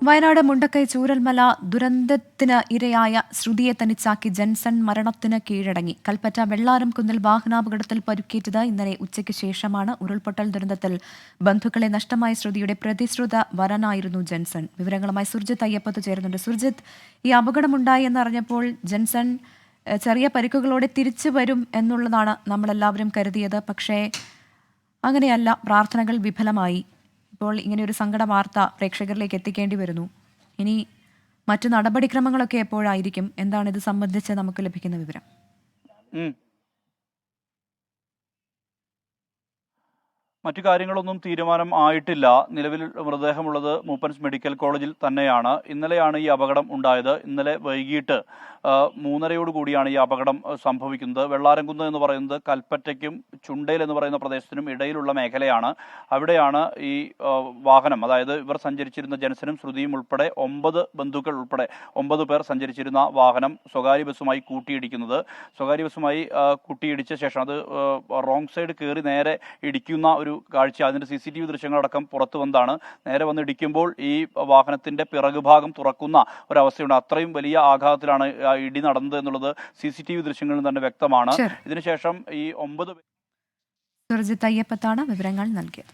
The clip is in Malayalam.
വയനാട് മുണ്ടക്കൈ ചൂരൽമല ദുരന്തത്തിന് ഇരയായ ശ്രുതിയെ തനിച്ചാക്കി ജെൻസൺ മരണത്തിന് കീഴടങ്ങി. കൽപ്പറ്റ വെള്ളാരം കുന്നിൽ വാഹനാപകടത്തിൽ പരുക്കേറ്റത് ഇന്നലെ ഉച്ചയ്ക്ക് ശേഷമാണ്. ഉരുൾപൊട്ടൽ ദുരന്തത്തിൽ ബന്ധുക്കളെ നഷ്ടമായ ശ്രുതിയുടെ പ്രതിശ്രുത വരനായിരുന്നു ജെൻസൺ. വിവരങ്ങളുമായി സുർജിത്ത് അയ്യപ്പത്ത് ചേരുന്നുണ്ട്. സുർജിത്ത്, ഈ അപകടമുണ്ടായി എന്നറിഞ്ഞപ്പോൾ ജെൻസൺ ചെറിയ പരിക്കുകളോടെ തിരിച്ചു വരും എന്നുള്ളതാണ് നമ്മളെല്ലാവരും കരുതിയത്. പക്ഷേ അങ്ങനെയല്ല, പ്രാർത്ഥനകൾ വിഫലമായി. ഇപ്പോൾ ഇങ്ങനെയൊരു സങ്കട വാർത്ത പ്രേക്ഷകരിലേക്ക് എത്തിക്കേണ്ടി വരുന്നു. ഇനി മറ്റു നടപടിക്രമങ്ങളൊക്കെ എപ്പോഴായിരിക്കും? എന്താണ് ഇത് സംബന്ധിച്ച് നമുക്ക് ലഭിക്കുന്ന വിവരം? മറ്റു കാര്യങ്ങളൊന്നും തീരുമാനം ആയിട്ടില്ല. നിലവിൽ മൃതദേഹമുള്ളത് മൂപ്പൻസ് മെഡിക്കൽ കോളേജിൽ തന്നെയാണ്. ഇന്നലെയാണ് ഈ അപകടം ഉണ്ടായത്. ഇന്നലെ വൈകിട്ട് 3:30 കൂടിയാണ് ഈ അപകടം സംഭവിക്കുന്നത്. വെള്ളാരംകുന്ന് എന്ന് പറയുന്നത് കൽപ്പറ്റയ്ക്കും ചുണ്ടേൽ എന്ന് പറയുന്ന പ്രദേശത്തിനും ഇടയിലുള്ള മേഖലയാണ്. അവിടെയാണ് ഈ വാഹനം, അതായത് ഇവർ സഞ്ചരിച്ചിരുന്ന ജെൻസനും ശ്രുതിയും ഉൾപ്പെടെ 9 ബന്ധുക്കൾ ഉൾപ്പെടെ 9 പേർ സഞ്ചരിച്ചിരുന്ന വാഹനം സ്വകാര്യ ബസ്സുമായി കൂട്ടിയിടിക്കുന്നത്. സ്വകാര്യ ബസ്സുമായി കൂട്ടിയിടിച്ച ശേഷം അത് റോങ് സൈഡ് കയറി നേരെ ഇടിക്കുന്ന ഒരു കാഴ്ച, അതിൻ്റെ CCTV ദൃശ്യങ്ങളടക്കം പുറത്തു വന്നതാണ്. നേരെ വന്ന് ഇടിക്കുമ്പോൾ ഈ വാഹനത്തിന്റെ പിറകുഭാഗം തുറക്കുന്ന ഒരവസ്ഥയുണ്ട്. അത്രയും വലിയ ആഘാതത്തിലാണ് ഇടി നടന്നത് എന്നുള്ളത് CCTV ദൃശ്യങ്ങളിൽ തന്നെ വ്യക്തമാണ്. ഇതിനുശേഷം ഈ 9 സുർജിത്ത് അയ്യപ്പത്താണ് വിവരങ്ങൾ നൽകിയത്.